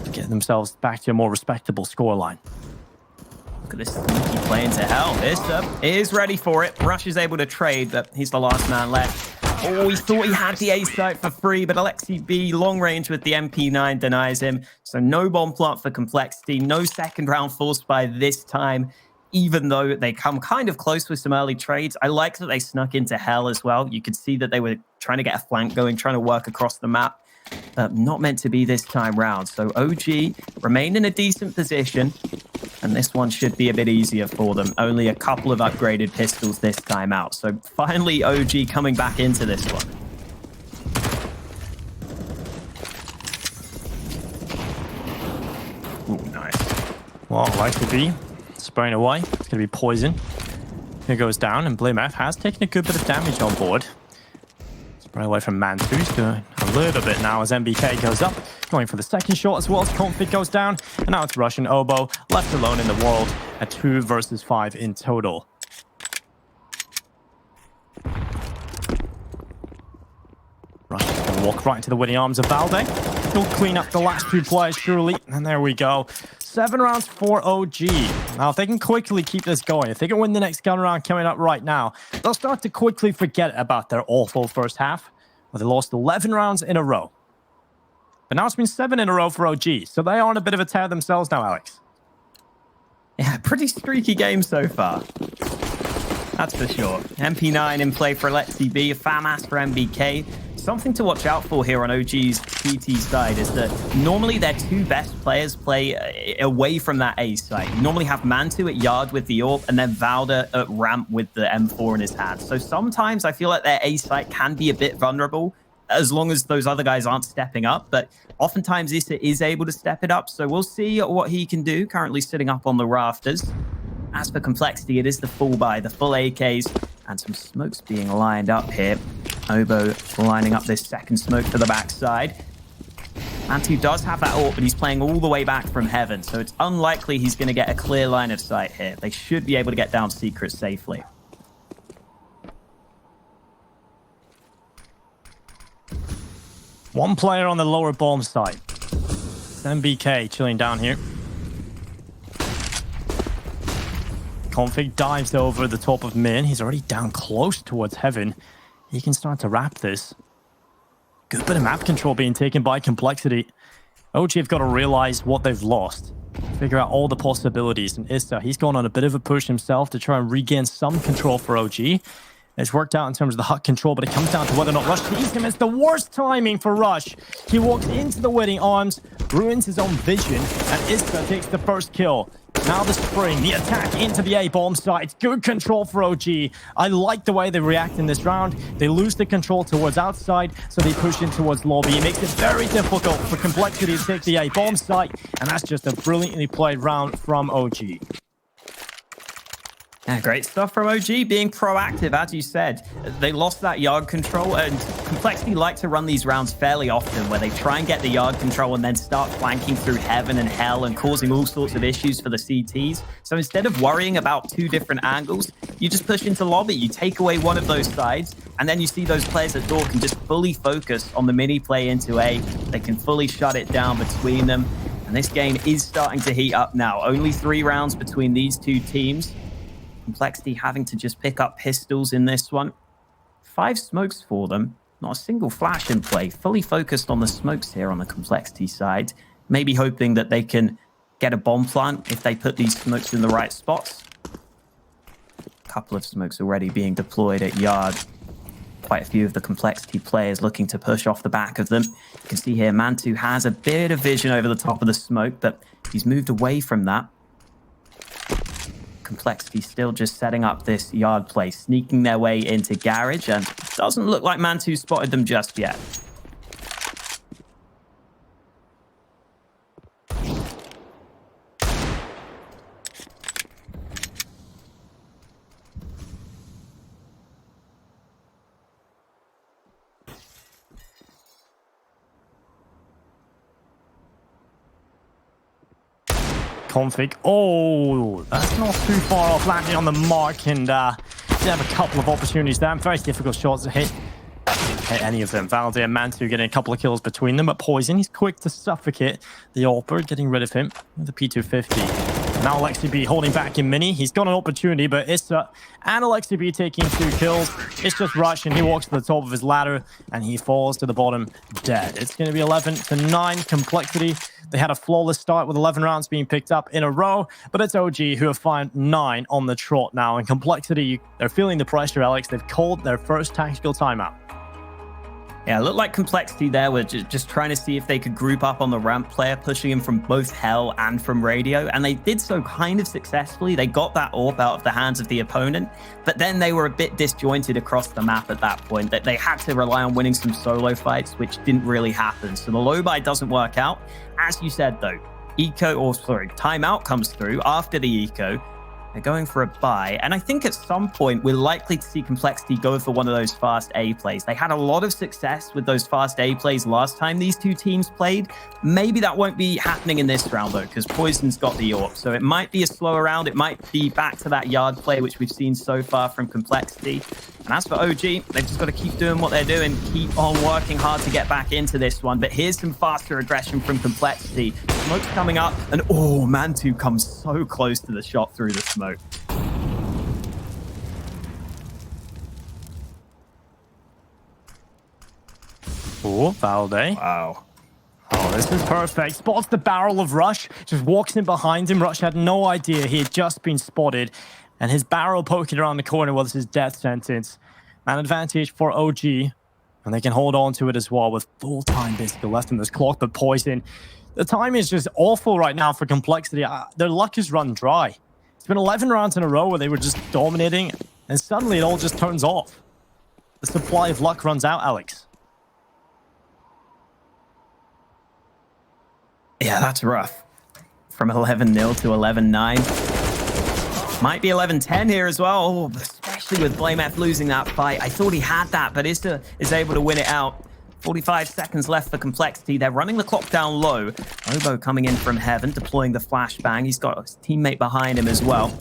to get themselves back to a more respectable scoreline. Look at this sneaky play into hell. Issa is ready for it. Rush is able to trade, but he's the last man left. Oh, he thought he had the A site for free, but Alexi B, long range with the MP9, denies him. So no bomb plant for Complexity, no second round force by this time, even though they come kind of close with some early trades. I like that they snuck into hell as well. You could see that they were trying to get a flank going, trying to work across the map. Not meant to be this time round. So OG remained in a decent position, and this one should be a bit easier for them. Only a couple of upgraded pistols this time out. So finally OG coming back into this one. Ooh, nice. Well, like to be spraying away. It's going to be Poison. Here goes down, and DreamHack has taken a good bit of damage on board. Spray away from Mantu. He's doing a little bit now as MBK goes up. Going for the second shot as well as Config goes down. And now it's Russian Oboe left alone in the world at 2 versus 5 in total. Russia's going to walk right into the winning arms of Valde. He'll clean up the last 2 players surely. And there we go. 7 rounds for OG. Now, if they can quickly keep this going, if they can win the next gun round coming up right now, they'll start to quickly forget about their awful first half, where they lost 11 rounds in a row. But now it's been 7 in a row for OG, so they are on a bit of a tear themselves now, Alex. Yeah, pretty streaky game so far. That's for sure. MP9 in play for Alexi B, a FAMAS for MBK. Something to watch out for here on OG's PT side is that normally their 2 best players play away from that A site. You normally have Mantu at yard with the AWP and then Valda at ramp with the M4 in his hand. So sometimes I feel like their A site can be a bit vulnerable as long as those other guys aren't stepping up. But oftentimes Issa is able to step it up. So we'll see what he can do, currently sitting up on the rafters. As for Complexity, it is the full buy, the full AKs, and some smokes being lined up here. Oboe lining up this second smoke for the backside. Mantu does have that AWP, but he's playing all the way back from heaven, so it's unlikely he's going to get a clear line of sight here. They should be able to get down secret safely. One player on the lower bomb site. It's MBK chilling down here. Config dives over the top of Min. He's already down close towards heaven. He can start to wrap this. Good bit of map control being taken by Complexity. OG have got to realize what they've lost. Figure out all the possibilities. And Issa, he's gone on a bit of a push himself to try and regain some control for OG. It's worked out in terms of the hut control, but it comes down to whether or not Rush sees him. It's the worst timing for Rush. He walks into the waiting arms, ruins his own vision, and Issa takes the first kill. Now the spring, the attack into the A-bomb site. Good control for OG. I like the way they react in this round. They lose the control towards outside, so they push in towards lobby. It makes it very difficult for Complexity to take the A-bomb site, and that's just a brilliantly played round from OG. Yeah, great stuff from OG, being proactive, as you said. They lost that yard control, and Complexity like to run these rounds fairly often, where they try and get the yard control and then start flanking through heaven and hell and causing all sorts of issues for the CTs. So instead of worrying about two different angles, you just push into lobby, you take away one of those sides, and then you see those players at door can just fully focus on the mini play into A. They can fully shut it down between them. And this game is starting to heat up now. Only 3 rounds between these two teams. Complexity having to just pick up pistols in this one. 5 smokes for them. Not a single flash in play. Fully focused on the smokes here on the Complexity side. Maybe hoping that they can get a bomb plant if they put these smokes in the right spots. A couple of smokes already being deployed at yard. Quite a few of the Complexity players looking to push off the back of them. You can see here Mantu has a bit of vision over the top of the smoke, but he's moved away from that. Complexity still just setting up this yard play, sneaking their way into garage, and doesn't look like Mantu spotted them just yet. Config. Oh, that's not too far off, landing on the mark, and they have a couple of opportunities there. Very difficult shots to hit any of them. Valde and Mantu getting a couple of kills between them, but Poison, he's quick to suffocate the AWP, getting rid of him with the P250. Now Alexi B holding back in mini. He's got an opportunity, but Issa and Alexi B taking 2 kills. It's just Rush, and he walks to the top of his ladder, and he falls to the bottom dead. It's going to be 11-9 Complexity. They had a flawless start with 11 rounds being picked up in a row, but it's OG who have found 9 on the trot now. And Complexity, they're feeling the pressure, Alex. They've called their first tactical timeout. Yeah, it looked like Complexity there were just trying to see if they could group up on the ramp player, pushing him from both Hell and from Radio, and they did so kind of successfully. They got that AWP out of the hands of the opponent, but then they were a bit disjointed across the map at that point. That they had to rely on winning some solo fights, which didn't really happen. So the low buy doesn't work out. As you said, though, timeout comes through after the eco. They're going for a buy, and I think at some point we're likely to see Complexity go for one of those fast A plays. They had a lot of success with those fast A plays last time these two teams played. Maybe that won't be happening in this round, though, because Poison's got the AWP, so it might be a slower round. It might be back to that yard play, which we've seen so far from Complexity. And as for OG, they've just got to keep doing what they're doing, keep on working hard to get back into this one. But here's some faster aggression from Complexity. Smoke's coming up, and oh, Mantu comes so close to the shot through the smoke. Oh, Valde. Wow. Oh, this is perfect. Spots the barrel of Rush, just walks in behind him. Rush had no idea he had just been spotted. And his barrel poking around the corner was his death sentence. An advantage for OG. And they can hold on to it as well with full time basically left in this clock. But Poison, the time is just awful right now for Complexity. Their luck is run dry. It's been 11 rounds in a row where they were just dominating. And suddenly it all just turns off. The supply of luck runs out, Alex. Yeah, that's rough. From 11-0 to 11-9. Might be 11-10 here as well, oh, especially with BlameF losing that fight. I thought he had that, but Issa is able to win it out. 45 seconds left for Complexity. They're running the clock down low. Obo coming in from heaven, deploying the flashbang. He's got his teammate behind him as well.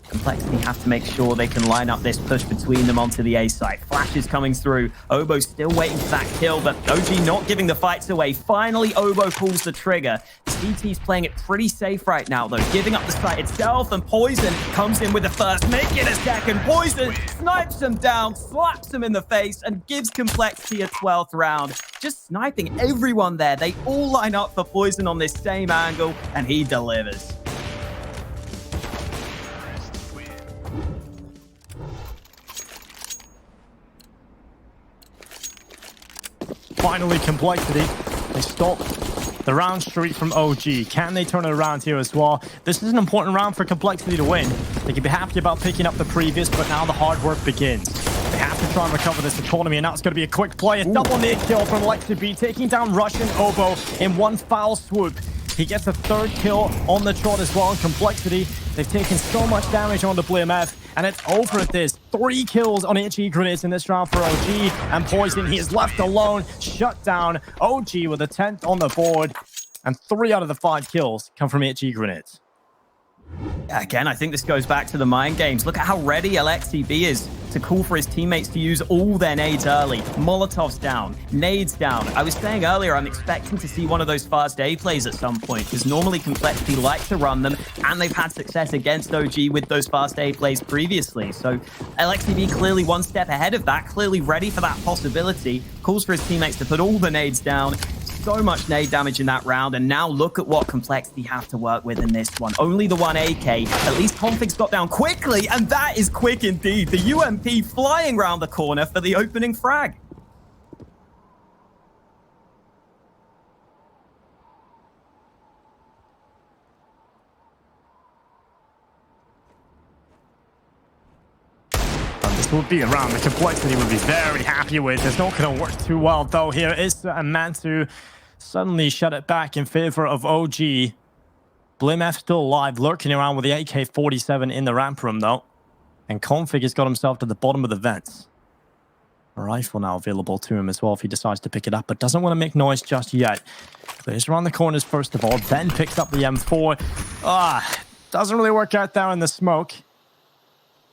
Complexity have to make sure they can line up this push between them onto the A side. Flash is coming through. Obo still waiting for that kill, but OG not giving the fights away. Finally, Obo pulls the trigger. CT's playing it pretty safe right now, though, giving up the site itself, and Poison comes in with the first, making a second. Poison snipes him down, slaps him in the face, and gives Complexity a 12th round. Just sniping everyone there. They all line up for Poison on this same angle, and he delivers. Finally, Complexity. They stop the round streak from OG. Can they turn it around here as well? This is an important round for Complexity to win. They can be happy about picking up the previous, but now the hard work begins. They have to try and recover this economy, and now it's going to be a quick play. A double nade kill from Alexi B, taking down Rush and Obo in one foul swoop. He gets a 3rd kill on the trot as well. And Complexity, they've taken so much damage on the BlameF, and it's over at this. 3 kills on HE grenades in this round for OG, and Poison, he is left alone, shut down. OG with a 10th on the board, and 3 out of the 5 kills come from HE grenades. Again, I think this goes back to the mind games. Look at how ready LXCB is to call for his teammates to use all their nades early. Molotovs down, nades down. I was saying earlier, I'm expecting to see one of those fast A plays at some point, because normally Complexity like to run them, and they've had success against OG with those fast A plays previously. So LXCB clearly one step ahead of that, clearly ready for that possibility. Calls for his teammates to put all the nades down. So much nade damage in that round, and now look at what Complexity have to work with in this one. Only the 1 AK. At least Config's got down quickly, and that is quick indeed. The UMP flying round the corner for the opening frag. This would be a round that Complexity would be very happy with. It's not going to work too well, though. Here is Mantu suddenly shut it back in favor of OG. BlameF still alive, lurking around with the AK-47 in the ramp room, though. And Config has got himself to the bottom of the vents. A rifle now available to him as well if he decides to pick it up, but doesn't want to make noise just yet. Clears around the corners first of all, then picks up the M4. Doesn't really work out there in the smoke.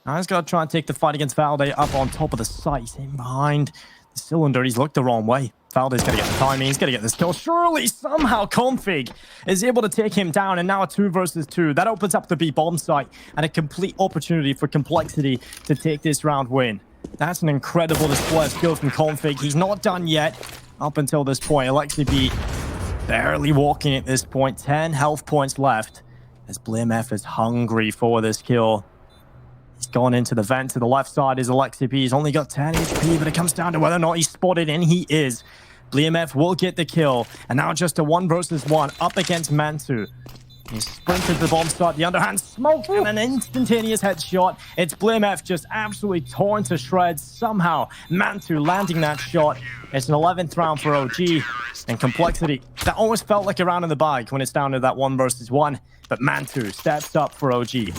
Now he's got to try and take the fight against Valde up on top of the site. He's in behind the cylinder. He's looked the wrong way. Valde's going to get the timing. He's going to get this kill. Surely, somehow, Config is able to take him down. And now a 2 versus 2. That opens up the B bomb site and a complete opportunity for Complexity to take this round win. That's an incredible display of skill from Config. He's not done yet up until this point. LXCB barely walking at this point. 10 health points left as BlameF is hungry for this kill. He's gone into the vent to the left side is LXCB. He's only got 10 HP, but it comes down to whether or not he's spotted, and he is. BlameF will get the kill, and now just a 1 versus 1 up against Mantu. He sprinted the bomb start, the underhand smoke, and an instantaneous headshot. It's BlameF just absolutely torn to shreds. Somehow, Mantu landing that shot. It's an 11th round for OG, and Complexity, that almost felt like a round in the bag when it's down to that 1 versus 1, but Mantu steps up for OG.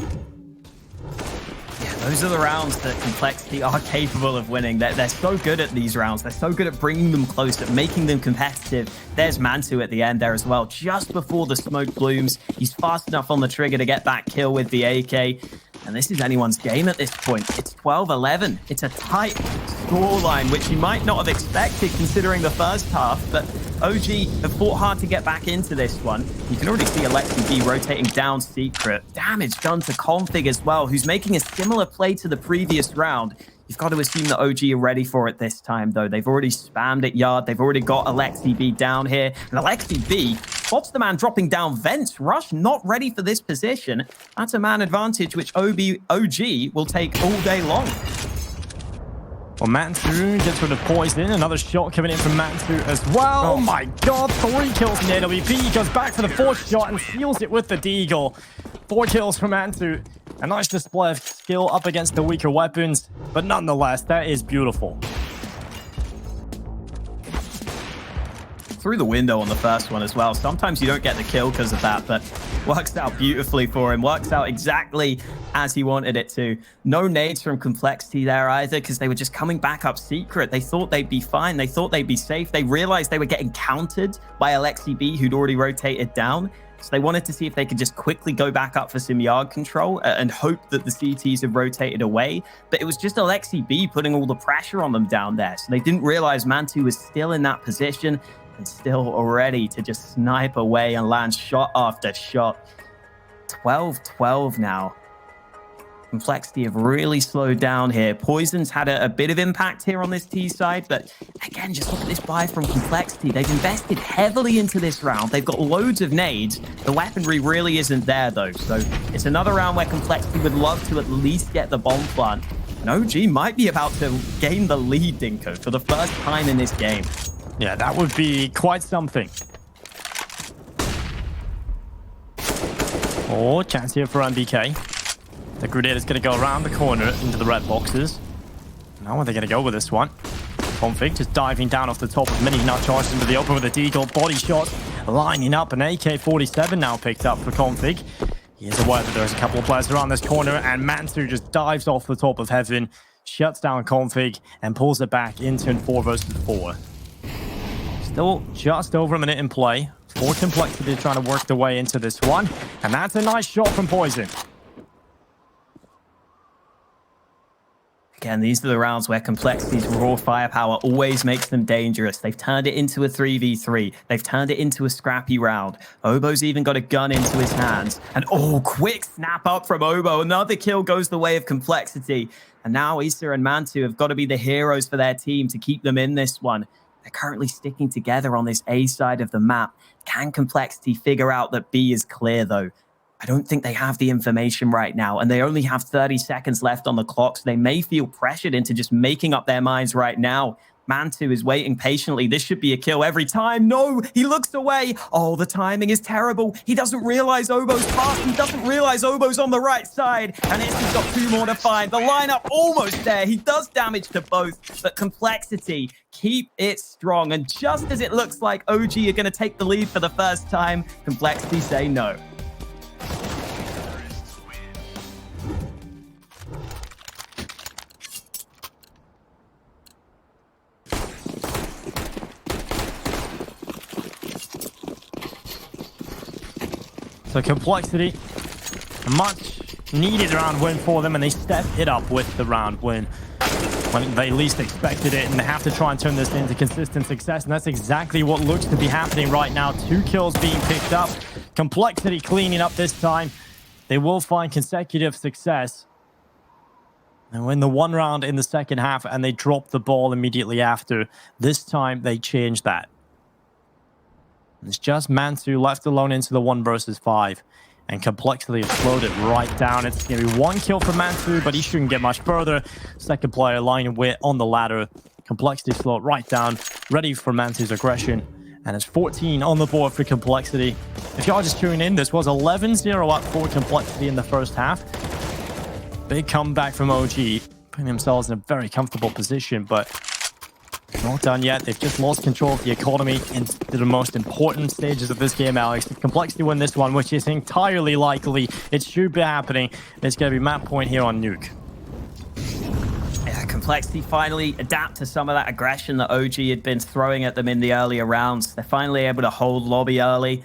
Those are the rounds that Complexity are capable of winning. They're so good at these rounds. They're so good at bringing them close, at making them competitive. There's Mantu at the end there as well. Just before the smoke blooms, he's fast enough on the trigger to get that kill with the AK. And this is anyone's game at this point. It's 12-11. It's a tight scoreline, which you might not have expected considering the first half, but OG have fought hard to get back into this one. You can already see LXCB rotating down secret. Damage done to Config as well, who's making a similar play to the previous round. You've got to assume that OG are ready for it this time, though. They've already spammed it yard. They've already got LXCB down here. And LXCB spots the man dropping down vents. Rush not ready for this position. That's a man advantage, which OG will take all day long. Well, Mantu gets rid of Poison. Another shot coming in from Mantu as well. Oh my god, 3 kills from AWP. He goes back for the 4th shot and seals it with the Deagle. 4 kills from Mantu. A nice display of skill up against the weaker weapons, but nonetheless, that is beautiful. Through the window on the first one as well. Sometimes you don't get the kill because of that, but works out beautifully for him. Works out exactly as he wanted it to. No nades from Complexity there either, because they were just coming back up secret. They thought they'd be fine. They thought they'd be safe. They realized they were getting countered by LXCB, who'd already rotated down. So they wanted to see if they could just quickly go back up for some yard control and hope that the CTs have rotated away. But it was just LXCB putting all the pressure on them down there. So they didn't realize Mantu was still in that position and still ready to just snipe away and land shot after shot. 12-12 now. Complexity have really slowed down here. Poison's had a bit of impact here on this T side, but again, just look at this buy from Complexity. They've invested heavily into this round. They've got loads of nades. The weaponry really isn't there, though. So it's another round where Complexity would love to at least get the bomb plant. And OG might be about to gain the lead, Dinko, for the first time in this game. Yeah, that would be quite something. Oh, chance here for MBK. The grenade is going to go around the corner into the red boxes. Now where are they going to go with this one? Config just diving down off the top of Mini, now charges into the open with a Deagle. Body shot lining up. An AK-47 now picked up for Config. He is aware that there's a couple of players around this corner, and Mansu just dives off the top of heaven, shuts down Config, and pulls it back into an 4 versus 4. Still just over a minute in play. For Complexity trying to work their way into this one, and that's a nice shot from Poison. Again, these are the rounds where Complexity's raw firepower always makes them dangerous. They've turned it into a 3v3. They've turned it into a scrappy round. Obo's even got a gun into his hands. And oh, quick snap up from Obo. Another kill goes the way of Complexity. And now Issa and Mantu have got to be the heroes for their team to keep them in this one. They're currently sticking together on this A side of the map. Can Complexity figure out that B is clear, though? I don't think they have the information right now, and they only have 30 seconds left on the clock, so they may feel pressured into just making up their minds right now. Mantu is waiting patiently. This should be a kill every time. No, he looks away. Oh, the timing is terrible. He doesn't realize Obo's past. He doesn't realize Obo's on the right side, and Issa's got 2 more to find. The lineup almost there. He does damage to both, but Complexity keep it strong. And just as it looks like OG are going to take the lead for the first time, Complexity say no. So Complexity, a much needed round win for them, and they step it up with the round win when they least expected it, and they have to try and turn this into consistent success, and that's exactly what looks to be happening right now. 2 kills being picked up, Complexity cleaning up this time. They will find consecutive success. And win the 1 round in the second half, and they drop the ball immediately after. This time they change that. It's just Mansu left alone into the 1 versus 5. And Complexity have slowed it right down. It's going to be 1 kill for Mansu, but he shouldn't get much further. Second player lying wit on the ladder. Complexity slowed right down, ready for Mansu's aggression. And it's 14 on the board for Complexity. If y'all just tuning in, this was 11-0 up for Complexity in the first half. Big comeback from OG, putting themselves in a very comfortable position, but not done yet. They've just lost control of the economy into the most important stages of this game, Alex. If Complexity win this one, which is entirely likely, it should be happening. It's going to be map point here on Nuke. Yeah, Complexity finally adapt to some of that aggression that OG had been throwing at them in the earlier rounds. They're finally able to hold lobby early.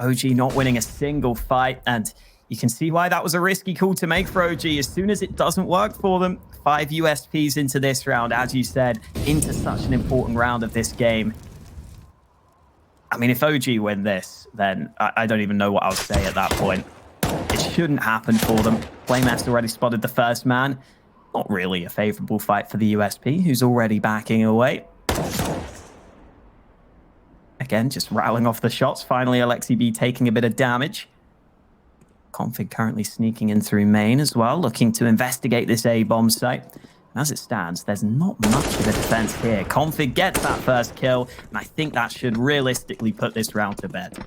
OG not winning a single fight, and you can see why that was a risky call to make for OG. As soon as it doesn't work for them, 5 USPs into this round, as you said, into such an important round of this game. I mean, if OG win this, then I don't even know what I'll say at that point. It shouldn't happen for them. Playmaster already spotted the first man. Not really a favorable fight for the USP, who's already backing away. Again, just rattling off the shots. Finally, Alexi B taking a bit of damage. Config currently sneaking in through main as well, looking to investigate this A bomb site. And as it stands, there's not much of a defense here. Config gets that first kill, and I think that should realistically put this round to bed.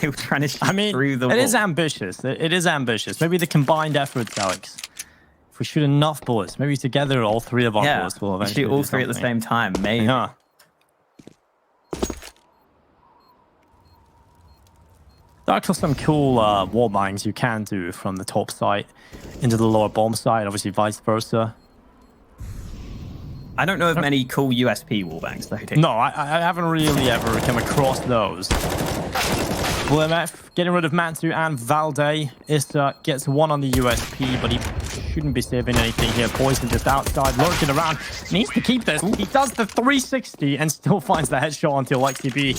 They were trying to shoot through the wall. It is ambitious. It is ambitious. Maybe the combined efforts, Alex. If we shoot enough bullets, maybe together all 3 of our bullets will eventually shoot all 3 at the same time, maybe. Yeah. There are some cool wall bangs you can do from the top side into the lower bomb side, obviously vice versa. I don't know of many cool USP wall bangs, though. No, I haven't really ever come across those. BLMF getting rid of Mantu and Valde. Issa gets 1 on the USP, but he shouldn't be saving anything here. Poison just outside, lurking around. Needs to keep this. He does the 360 and still finds the headshot onto Alexi B.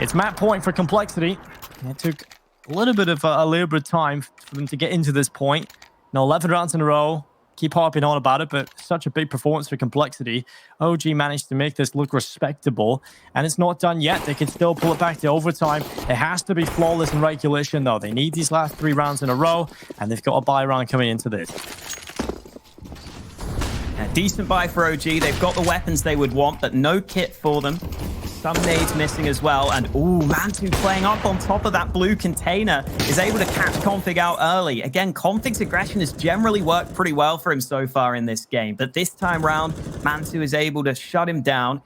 It's map point for Complexity. It took a little bit of a labored time for them to get into this point. Now 11 rounds in a row. Keep harping on about it, but such a big performance for Complexity. OG managed to make this look respectable, and it's not done yet. They can still pull it back to overtime. It has to be flawless in regulation, though. They need these last 3 rounds in a row, and they've got a buy round coming into this. A decent buy for OG. They've got the weapons they would want, but no kit for them. Some nades missing as well, and ooh, Mantu playing up on top of that blue container is able to catch Config out early. Again, Config's aggression has generally worked pretty well for him so far in this game, but this time round, Mantu is able to shut him down.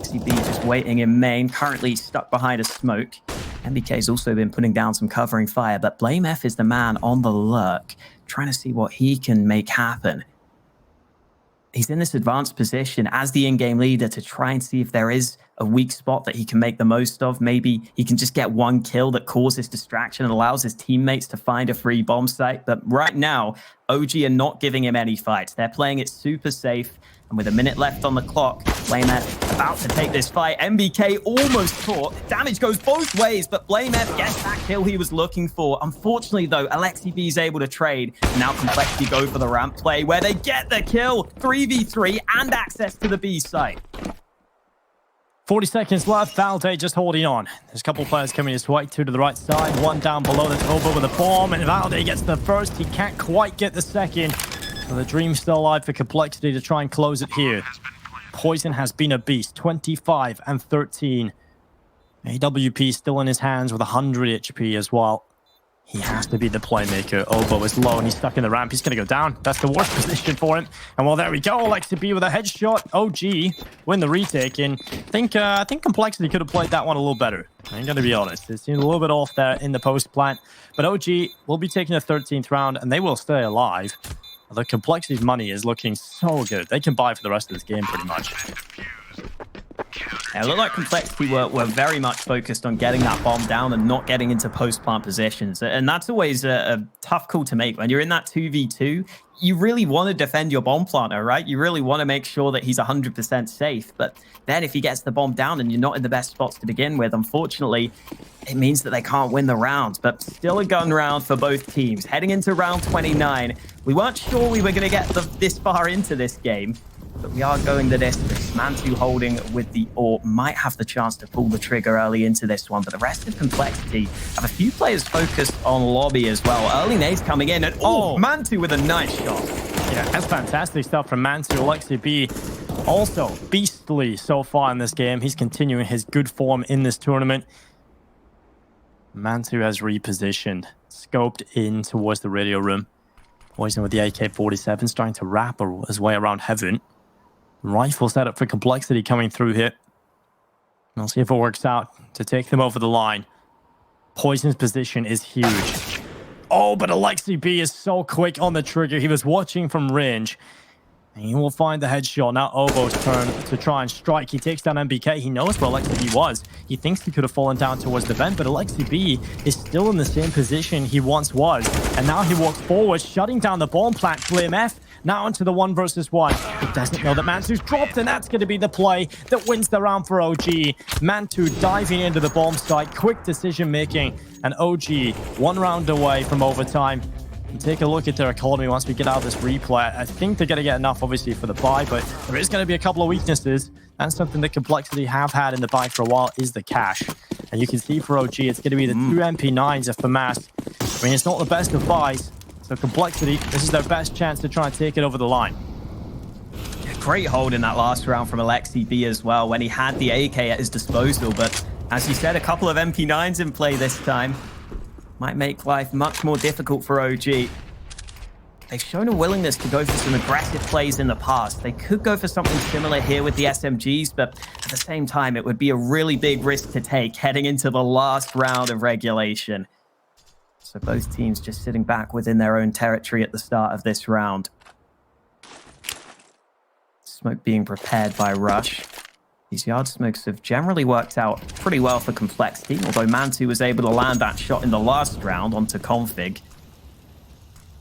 Alexi B just waiting in main, currently stuck behind a smoke. MBK's also been putting down some covering fire, but BlameF is the man on the lurk, trying to see what he can make happen. He's in this advanced position as the in-game leader to try and see if there is a weak spot that he can make the most of. Maybe he can just get one kill that causes distraction and allows his teammates to find a free bomb site. But right now, OG are not giving him any fights. They're playing it super safe. And with a minute left on the clock, BlameF about to take this fight. MBK almost caught. Damage goes both ways, but BlameF gets that kill he was looking for. Unfortunately, though, Alexi B is able to trade. Now Complexity go for the ramp play where they get the kill. 3v3 and access to the B site. 40 seconds left. Valde just holding on. There's a couple of players coming his way. Two to the right side. One down below. That's over with a bomb. And Valde gets the first. He can't quite get the second. So the dream's still alive for Complexity to try and close it here. Poison has been a beast. 25 and 13. AWP still in his hands with 100 HP as well. He has to be the playmaker. Obo is low and he's stuck in the ramp. He's going to go down. That's the worst position for him. And well, there we go. Alexi B with a headshot. OG win the retake. And I think Complexity could have played that one a little better. I'm going to be honest. It seemed a little bit off there in the post plant. But OG will be taking the 13th round and they will stay alive. The Complexity's money is looking so good. They can buy for the rest of this game pretty much. Yeah, it looked like Complexity were very much focused on getting that bomb down and not getting into post-plant positions. And that's always a tough call to make. When you're in that 2v2, you really want to defend your bomb planter, right? You really want to make sure that he's 100% safe. But then if he gets the bomb down and you're not in the best spots to begin with, unfortunately, it means that they can't win the round. But still a gun round for both teams. Heading into round 29, we weren't sure we were going to get this far into this game. But we are going the distance. Mantu holding with the AWP might have the chance to pull the trigger early into this one, but the rest of Complexity have a few players focused on lobby as well. Early nades coming in, and Mantu with a nice shot. Yeah, that's fantastic stuff from Mantu. Alexi B also beastly so far in this game. He's continuing his good form in this tournament. Mantu has repositioned, scoped in towards the radio room. Poison with the AK-47, starting to wrap his way around heaven. Rifle setup for Complexity coming through here. We'll see if it works out to take them over the line. Poison's position is huge. Oh, but Alexi B is so quick on the trigger. He was watching from range. And he will find the headshot. Now Obo's turn to try and strike. He takes down MBK. He knows where Alexi B was. He thinks he could have fallen down towards the vent, but Alexi B is still in the same position he once was. And now he walks forward, shutting down the bomb plant. BlameF now into the 1 versus 1. He doesn't know that Mantu's dropped, and that's going to be the play that wins the round for OG. Mantu diving into the bomb site. Quick decision making. And OG 1 round away from overtime. And take a look at their economy once we get out of this replay. I think they're going to get enough, obviously, for the buy, but there is going to be a couple of weaknesses. And something that Complexity have had in the buy for a while is the cash. And you can see for OG, it's going to be the 2 MP9s of FAMAS. I mean, it's not the best of buys. So Complexity, this is their best chance to try and take it over the line. Great hold in that last round from Alexi B as well, when he had the AK at his disposal. But as you said, a couple of MP9s in play this time. Might make life much more difficult for OG. They've shown a willingness to go for some aggressive plays in the past. They could go for something similar here with the SMGs, but at the same time, it would be a really big risk to take heading into the last round of regulation. So both teams just sitting back within their own territory at the start of this round. Smoke being prepared by Rush. These yard smokes have generally worked out pretty well for Complexity, although Mantu was able to land that shot in the last round onto Config.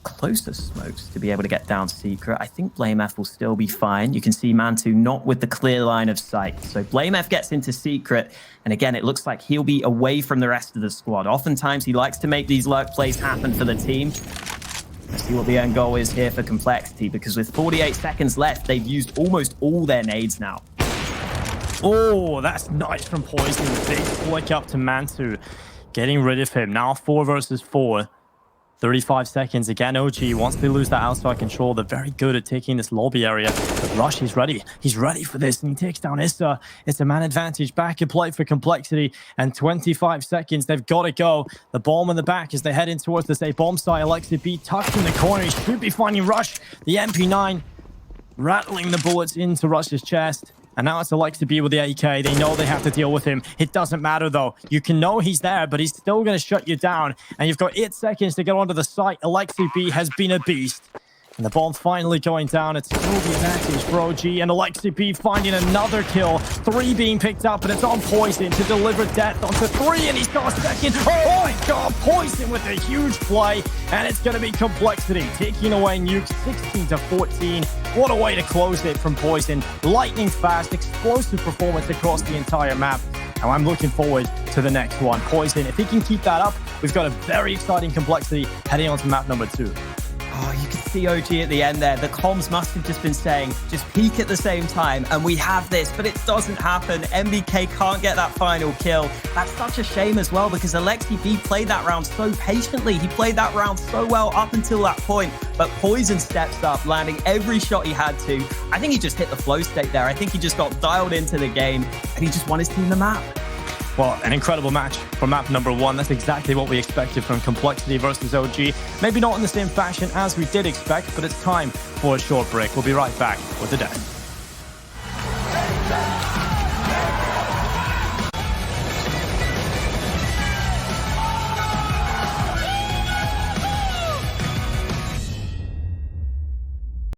Closer smokes to be able to get down Secret. I think BlameF will still be fine. You can see Mantu not with the clear line of sight. So BlameF gets into Secret, and again, it looks like he'll be away from the rest of the squad. Oftentimes, he likes to make these lurk plays happen for the team. Let's see what the end goal is here for Complexity, because with 48 seconds left, they've used almost all their nades now. Oh, that's nice from Poison. Big flick up to Mantu. Getting rid of him. Now 4 versus 4. 35 seconds. Again, OG, once they lose that outside control, they're very good at taking this lobby area. But Rush, he's ready. He's ready for this, and he takes down Issa. It's a man advantage. Back in play for Complexity. And 25 seconds. They've got to go. The bomb in the back as they head in towards this A bomb site. Alexi B tucked in the corner. He should be finding Rush. The MP9 rattling the bullets into Rush's chest. And now it's Alexi B with the AK. They know they have to deal with him. It doesn't matter, though. You can know he's there, but he's still going to shut you down. And you've got 8 seconds to get onto the site. Alexi B has been a beast. And the bomb's finally going down. It's still the advantage for OG. And Alexi B finding another kill. 3 being picked up, and it's on Poison to deliver death onto 3. And he's got a second. Oh my god, Poison with a huge play. And it's going to be Complexity taking away Nuke 16-14. What a way to close it from Poison. Lightning fast, explosive performance across the entire map. And I'm looking forward to the next one. Poison, if he can keep that up, we've got a very exciting Complexity heading on to map number 2. Oh, you can see OG at the end there. The comms must have just been saying, just peek at the same time, and we have this, but it doesn't happen. MBK can't get that final kill. That's such a shame as well, because Alexi B played that round so patiently. He played that round so well up until that point, but Poison steps up, landing every shot he had to. I think he just hit the flow state there. I think he just got dialed into the game, and he just won his team the map. Well, an incredible match for map number 1. That's exactly what we expected from Complexity versus OG. Maybe not in the same fashion as we did expect, but it's time for a short break. We'll be right back with the death.